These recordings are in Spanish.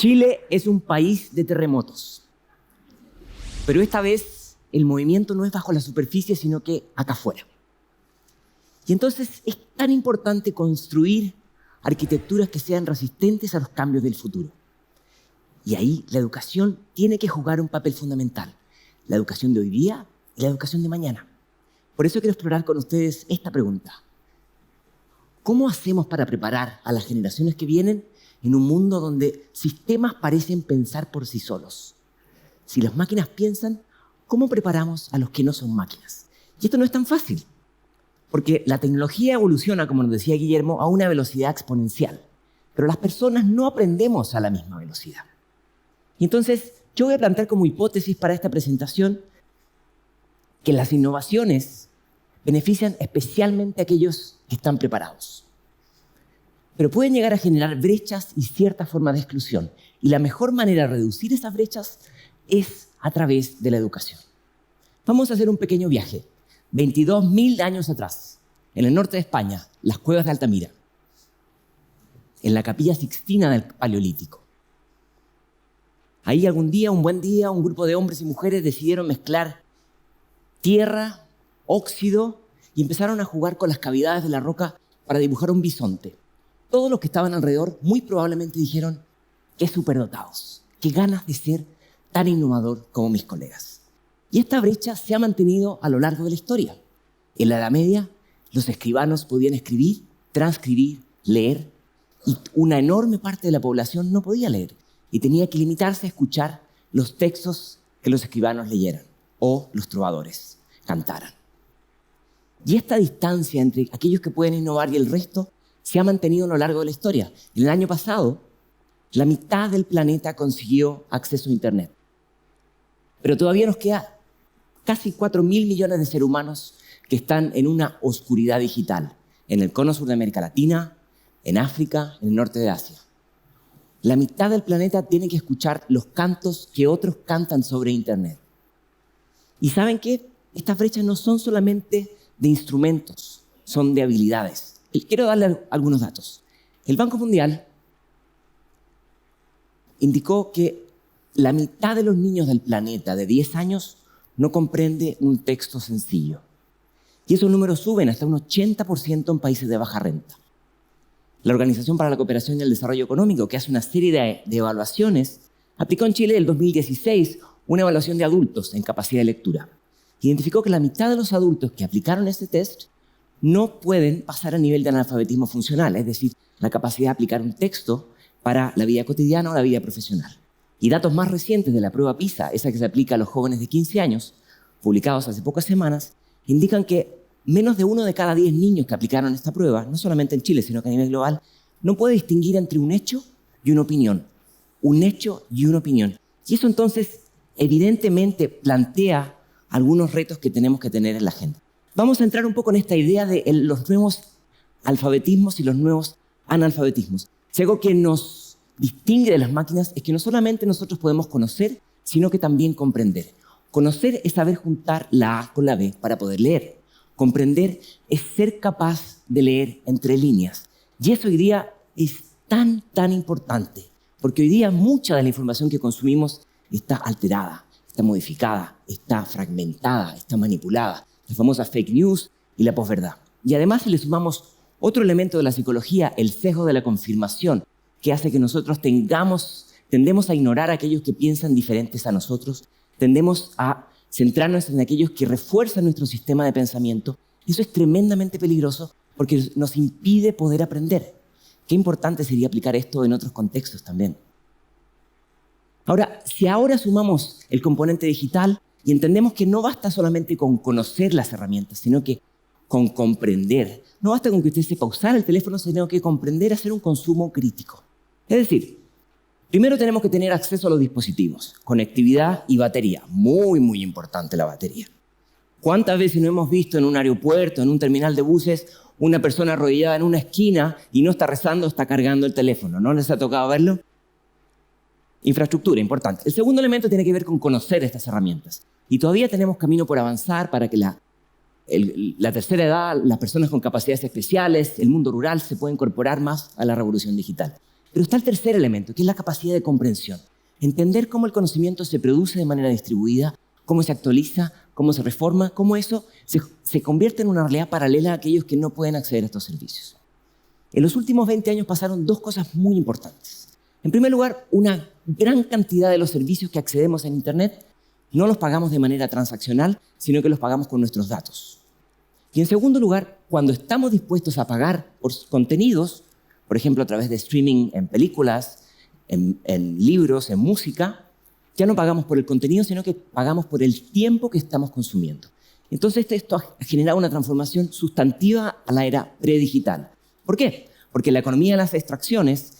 Chile es un país de terremotos, pero esta vez el movimiento no es bajo la superficie, sino que acá afuera. Y entonces es tan importante construir arquitecturas que sean resistentes a los cambios del futuro. Y ahí la educación tiene que jugar un papel fundamental. La educación de hoy día y la educación de mañana. Por eso quiero explorar con ustedes esta pregunta. ¿Cómo hacemos para preparar a las generaciones que vienen en un mundo donde sistemas parecen pensar por sí solos? Si las máquinas piensan, ¿cómo preparamos a los que no son máquinas? Y esto no es tan fácil, porque la tecnología evoluciona, como nos decía Guillermo, a una velocidad exponencial. Pero las personas no aprendemos a la misma velocidad. Y entonces, yo voy a plantear como hipótesis para esta presentación que las innovaciones benefician especialmente a aquellos que están preparados. Pero pueden llegar a generar brechas y ciertas formas de exclusión. Y la mejor manera de reducir esas brechas es a través de la educación. Vamos a hacer un pequeño viaje. 22.000 años atrás, en el norte de España, las cuevas de Altamira, en la Capilla Sixtina del Paleolítico. Ahí algún día, un buen día, un grupo de hombres y mujeres decidieron mezclar tierra, óxido y empezaron a jugar con las cavidades de la roca para dibujar un bisonte. Todos los que estaban alrededor muy probablemente dijeron: qué superdotados, qué ganas de ser tan innovador como mis colegas. Y esta brecha se ha mantenido a lo largo de la historia. En la Edad Media, los escribanos podían escribir, transcribir, leer, y una enorme parte de la población no podía leer y tenía que limitarse a escuchar los textos que los escribanos leyeran o los trovadores cantaran. Y esta distancia entre aquellos que pueden innovar y el resto se ha mantenido a lo largo de la historia. En el año pasado, la mitad del planeta consiguió acceso a Internet. Pero todavía nos queda casi 4.000 millones de seres humanos que están en una oscuridad digital, en el cono sur de América Latina, en África, en el norte de Asia. La mitad del planeta tiene que escuchar los cantos que otros cantan sobre Internet. ¿Y saben qué? Estas brechas no son solamente de instrumentos, son de habilidades. Y quiero darle algunos datos. El Banco Mundial indicó que la mitad de los niños del planeta de 10 años no comprende un texto sencillo. Y esos números suben hasta un 80% en países de baja renta. La Organización para la Cooperación y el Desarrollo Económico, que hace una serie de evaluaciones, aplicó en Chile en el 2016 una evaluación de adultos en capacidad de lectura. Identificó que la mitad de los adultos que aplicaron este test no pueden pasar a nivel de analfabetismo funcional, es decir, la capacidad de aplicar un texto para la vida cotidiana o la vida profesional. Y datos más recientes de la prueba PISA, esa que se aplica a los jóvenes de 15 años, publicados hace pocas semanas, indican que menos de 1 de cada 10 niños que aplicaron esta prueba, no solamente en Chile, sino que a nivel global, no puede distinguir entre un hecho y una opinión. Un hecho y una opinión. Y eso entonces evidentemente plantea algunos retos que tenemos que tener en la agenda. Vamos a entrar un poco en esta idea de los nuevos alfabetismos y los nuevos analfabetismos. Si algo que nos distingue de las máquinas es que no solamente nosotros podemos conocer, sino que también comprender. Conocer es saber juntar la A con la B para poder leer. Comprender es ser capaz de leer entre líneas. Y eso hoy día es tan importante, porque hoy día mucha de la información que consumimos está alterada, está modificada, está fragmentada, está manipulada. Las famosas fake news y la posverdad. Y además, si le sumamos otro elemento de la psicología, el sesgo de la confirmación, que hace que nosotros tendemos a ignorar a aquellos que piensan diferentes a nosotros, tendemos a centrarnos en aquellos que refuerzan nuestro sistema de pensamiento. Eso es tremendamente peligroso porque nos impide poder aprender. Qué importante sería aplicar esto en otros contextos también. Ahora, si ahora sumamos el componente digital y entendemos que no basta solamente con conocer las herramientas, sino que con comprender. No basta con que usted sepa usar el teléfono, sino que comprender hacer un consumo crítico. Es decir, primero tenemos que tener acceso a los dispositivos, conectividad y batería. Muy importante la batería. ¿Cuántas veces no hemos visto en un aeropuerto, en un terminal de buses, una persona arrodillada en una esquina y no está rezando, está cargando el teléfono? ¿No les ha tocado verlo? Infraestructura, importante. El segundo elemento tiene que ver con conocer estas herramientas. Y todavía tenemos camino por avanzar para que la tercera edad, las personas con capacidades especiales, el mundo rural se pueda incorporar más a la revolución digital. Pero está el tercer elemento, que es la capacidad de comprensión. Entender cómo el conocimiento se produce de manera distribuida, cómo se actualiza, cómo se reforma, cómo eso se convierte en una realidad paralela a aquellos que no pueden acceder a estos servicios. En los últimos 20 años pasaron dos cosas muy importantes. En primer lugar, una gran cantidad de los servicios que accedemos en Internet no los pagamos de manera transaccional, sino que los pagamos con nuestros datos. Y en segundo lugar, cuando estamos dispuestos a pagar por contenidos, por ejemplo, a través de streaming en películas, en libros, en música, ya no pagamos por el contenido, sino que pagamos por el tiempo que estamos consumiendo. Entonces, esto ha generado una transformación sustantiva a la era predigital. ¿Por qué? Porque la economía de las extracciones,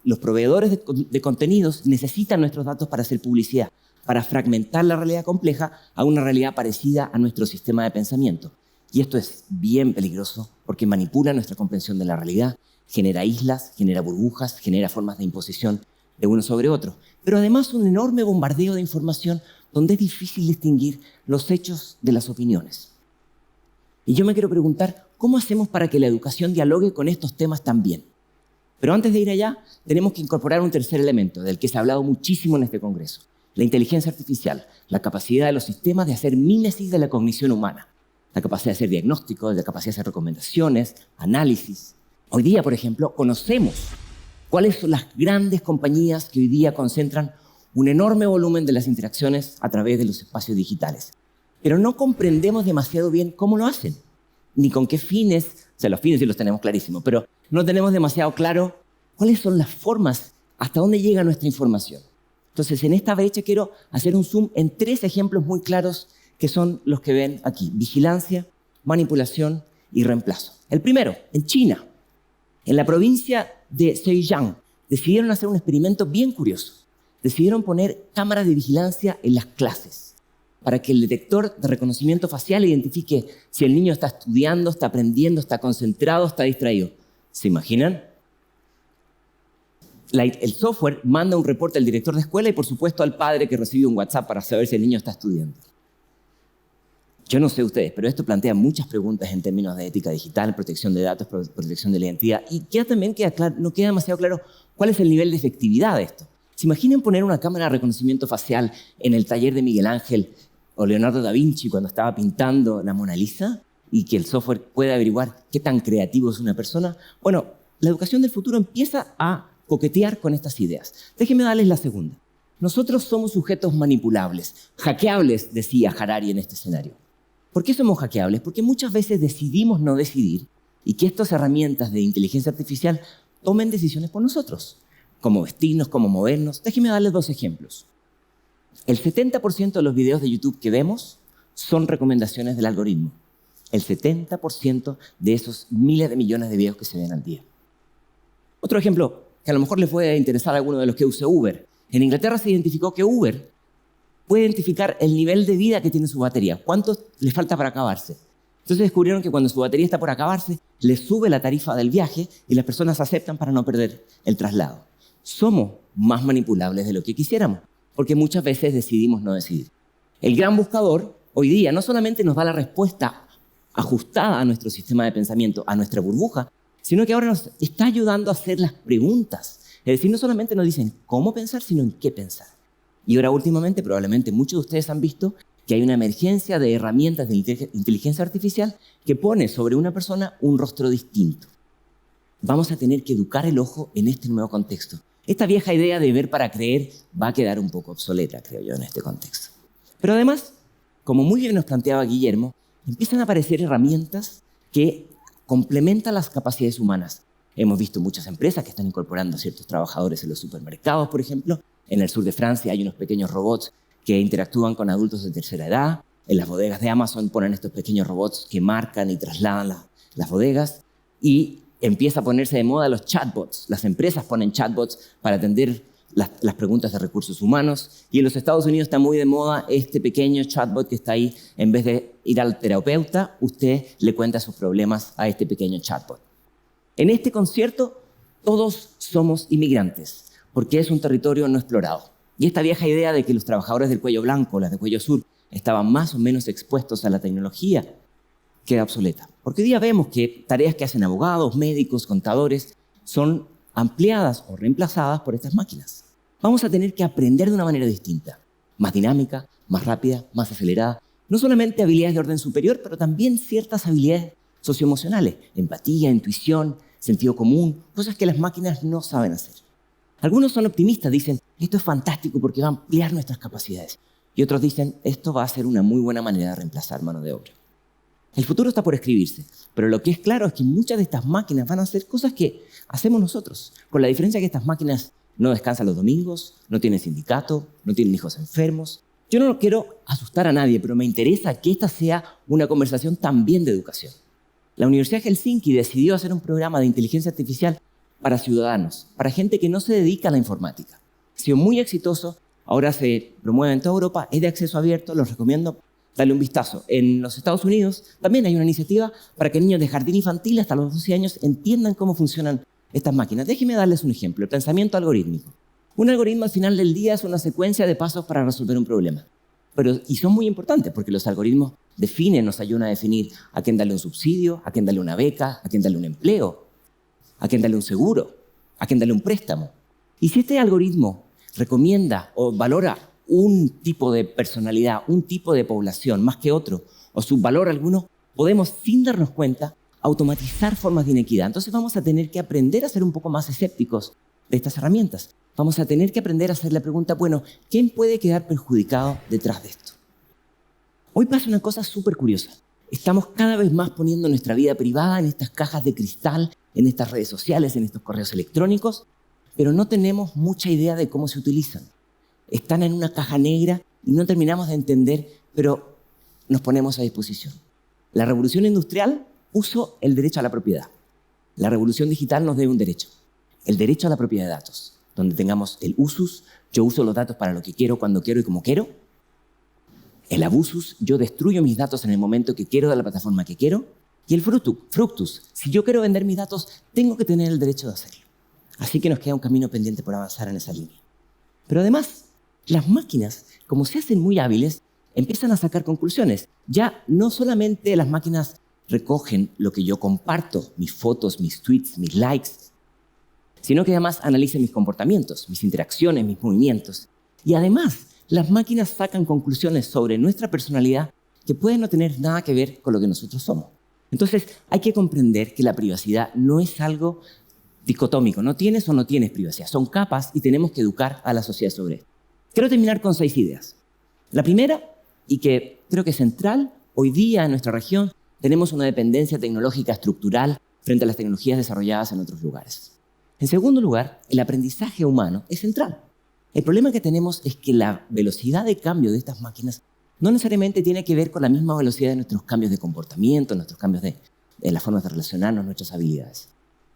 los proveedores de contenidos necesitan nuestros datos para hacer publicidad, para fragmentar la realidad compleja a una realidad parecida a nuestro sistema de pensamiento. Y esto es bien peligroso porque manipula nuestra comprensión de la realidad, genera islas, genera burbujas, genera formas de imposición de uno sobre otro. Pero además un enorme bombardeo de información donde es difícil distinguir los hechos de las opiniones. Y yo me quiero preguntar, ¿cómo hacemos para que la educación dialogue con estos temas también? Pero antes de ir allá, tenemos que incorporar un tercer elemento del que se ha hablado muchísimo en este Congreso. La inteligencia artificial, la capacidad de los sistemas de hacer mímesis de la cognición humana, la capacidad de hacer diagnósticos, la capacidad de hacer recomendaciones, análisis. Hoy día, por ejemplo, conocemos cuáles son las grandes compañías que hoy día concentran un enorme volumen de las interacciones a través de los espacios digitales. Pero no comprendemos demasiado bien cómo lo hacen, ni con qué fines. O sea, los fines sí los tenemos clarísimos, pero no tenemos demasiado claro cuáles son las formas, hasta dónde llega nuestra información. Entonces, en esta brecha quiero hacer un zoom en 3 ejemplos muy claros que son los que ven aquí: vigilancia, manipulación y reemplazo. El primero, en China, en la provincia de Zhejiang, decidieron hacer un experimento bien curioso. Decidieron poner cámaras de vigilancia en las clases para que el detector de reconocimiento facial identifique si el niño está estudiando, está aprendiendo, está concentrado, está distraído. ¿Se imaginan? El software manda un reporte al director de escuela y, por supuesto, al padre que recibe un WhatsApp para saber si el niño está estudiando. Yo no sé ustedes, pero esto plantea muchas preguntas en términos de ética digital, protección de datos, protección de la identidad. Y no queda demasiado claro cuál es el nivel de efectividad de esto. ¿Se imaginan poner una cámara de reconocimiento facial en el taller de Miguel Ángel o Leonardo da Vinci cuando estaba pintando la Mona Lisa y que el software pueda averiguar qué tan creativo es una persona? Bueno, la educación del futuro empieza a coquetear con estas ideas. Déjenme darles la segunda. Nosotros somos sujetos manipulables, hackeables, decía Harari en este escenario. ¿Por qué somos hackeables? Porque muchas veces decidimos no decidir y que estas herramientas de inteligencia artificial tomen decisiones por nosotros. Cómo vestirnos, cómo movernos. Déjenme darles 2 ejemplos. El 70% de los videos de YouTube que vemos son recomendaciones del algoritmo. El 70% de esos miles de millones de videos que se ven al día. Otro ejemplo que a lo mejor les puede interesar a alguno de los que use Uber. En Inglaterra se identificó que Uber puede identificar el nivel de vida que tiene su batería. ¿Cuánto le falta para acabarse? Entonces descubrieron que cuando su batería está por acabarse, le sube la tarifa del viaje y las personas aceptan para no perder el traslado. Somos más manipulables de lo que quisiéramos, porque muchas veces decidimos no decidir. El gran buscador hoy día no solamente nos da la respuesta ajustada a nuestro sistema de pensamiento, a nuestra burbuja, sino que ahora nos está ayudando a hacer las preguntas. Es decir, no solamente nos dicen cómo pensar, sino en qué pensar. Y ahora últimamente, probablemente muchos de ustedes han visto que hay una emergencia de herramientas de inteligencia artificial que pone sobre una persona un rostro distinto. Vamos a tener que educar el ojo en este nuevo contexto. Esta vieja idea de ver para creer va a quedar un poco obsoleta, creo yo, en este contexto. Pero además, como muy bien nos planteaba Guillermo, empiezan a aparecer herramientas que complementan las capacidades humanas. Hemos visto muchas empresas que están incorporando a ciertos trabajadores en los supermercados, por ejemplo. En el sur de Francia hay unos pequeños robots que interactúan con adultos de tercera edad. En las bodegas de Amazon ponen estos pequeños robots que marcan y trasladan las bodegas. Y empieza a ponerse de moda los chatbots. Las empresas ponen chatbots para atender las preguntas de recursos humanos. Y en los Estados Unidos está muy de moda este pequeño chatbot que está ahí. En vez de ir al terapeuta, usted le cuenta sus problemas a este pequeño chatbot. En este concierto, todos somos inmigrantes, porque es un territorio no explorado. Y esta vieja idea de que los trabajadores del cuello blanco, las de cuello azul, estaban más o menos expuestos a la tecnología, queda obsoleta. Porque hoy día vemos que tareas que hacen abogados, médicos, contadores, son ampliadas o reemplazadas por estas máquinas. Vamos a tener que aprender de una manera distinta, más dinámica, más rápida, más acelerada. No solamente habilidades de orden superior, pero también ciertas habilidades socioemocionales, empatía, intuición, sentido común, cosas que las máquinas no saben hacer. Algunos son optimistas, dicen, esto es fantástico porque va a ampliar nuestras capacidades. Y otros dicen, esto va a ser una muy buena manera de reemplazar mano de obra. El futuro está por escribirse, pero lo que es claro es que muchas de estas máquinas van a hacer cosas que hacemos nosotros, con la diferencia que estas máquinas no descansan los domingos, no tienen sindicato, no tienen hijos enfermos. Yo no quiero asustar a nadie, pero me interesa que esta sea una conversación también de educación. La Universidad de Helsinki decidió hacer un programa de inteligencia artificial para ciudadanos, para gente que no se dedica a la informática. Ha sido muy exitoso, ahora se promueve en toda Europa, es de acceso abierto, los recomiendo darle un vistazo. En los Estados Unidos también hay una iniciativa para que niños de jardín infantil hasta los 12 años entiendan cómo funcionan estas máquinas. Déjenme darles un ejemplo, el pensamiento algorítmico. Un algoritmo al final del día es una secuencia de pasos para resolver un problema. Y son muy importantes porque los algoritmos nos ayudan a definir a quién darle un subsidio, a quién darle una beca, a quién darle un empleo, a quién darle un seguro, a quién darle un préstamo. Y si este algoritmo recomienda o valora un tipo de personalidad, un tipo de población más que otro, o subvalora alguno, podemos, sin darnos cuenta, automatizar formas de inequidad. Entonces vamos a tener que aprender a ser un poco más escépticos de estas herramientas. Vamos a tener que aprender a hacer la pregunta, bueno, ¿quién puede quedar perjudicado detrás de esto? Hoy pasa una cosa súper curiosa. Estamos cada vez más poniendo nuestra vida privada en estas cajas de cristal, en estas redes sociales, en estos correos electrónicos, pero no tenemos mucha idea de cómo se utilizan. Están en una caja negra y no terminamos de entender, pero nos ponemos a disposición. La revolución industrial puso el derecho a la propiedad. La revolución digital nos debe un derecho, el derecho a la propiedad de datos, donde tengamos el usus, yo uso los datos para lo que quiero, cuando quiero y como quiero. El abusus, yo destruyo mis datos en el momento que quiero de la plataforma que quiero. Y el fructus, si yo quiero vender mis datos, tengo que tener el derecho de hacerlo. Así que nos queda un camino pendiente por avanzar en esa línea. Pero además, las máquinas, como se hacen muy hábiles, empiezan a sacar conclusiones. Ya no solamente las máquinas recogen lo que yo comparto, mis fotos, mis tweets, mis likes, sino que además analizan mis comportamientos, mis interacciones, mis movimientos. Y además, las máquinas sacan conclusiones sobre nuestra personalidad que pueden no tener nada que ver con lo que nosotros somos. Entonces, hay que comprender que la privacidad no es algo dicotómico, no tienes o no tienes privacidad, son capas y tenemos que educar a la sociedad sobre esto. Quiero terminar con 6 ideas. La primera, y que creo que es central, hoy día en nuestra región tenemos una dependencia tecnológica estructural frente a las tecnologías desarrolladas en otros lugares. En segundo lugar, el aprendizaje humano es central. El problema que tenemos es que la velocidad de cambio de estas máquinas no necesariamente tiene que ver con la misma velocidad de nuestros cambios de comportamiento, nuestros cambios de las formas de relacionarnos, nuestras habilidades.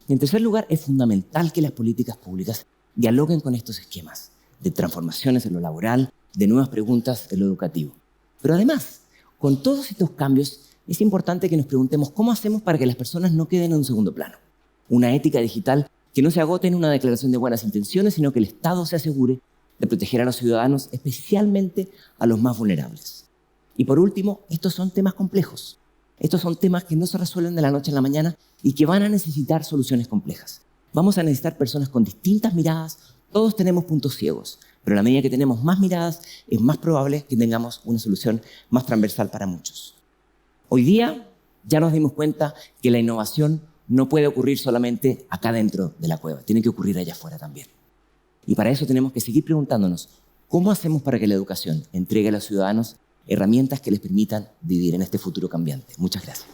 Y en tercer lugar, es fundamental que las políticas públicas dialoguen con estos esquemas de transformaciones en lo laboral, de nuevas preguntas en lo educativo. Pero además, con todos estos cambios, es importante que nos preguntemos cómo hacemos para que las personas no queden en un segundo plano. Una ética digital que no se agote en una declaración de buenas intenciones, sino que el Estado se asegure de proteger a los ciudadanos, especialmente a los más vulnerables. Y por último, estos son temas complejos. Estos son temas que no se resuelven de la noche a la mañana y que van a necesitar soluciones complejas. Vamos a necesitar personas con distintas miradas. Todos tenemos puntos ciegos, pero a la medida que tenemos más miradas, es más probable que tengamos una solución más transversal para muchos. Hoy día ya nos dimos cuenta que la innovación no puede ocurrir solamente acá dentro de la cueva, tiene que ocurrir allá afuera también. Y para eso tenemos que seguir preguntándonos, ¿cómo hacemos para que la educación entregue a los ciudadanos herramientas que les permitan vivir en este futuro cambiante? Muchas gracias.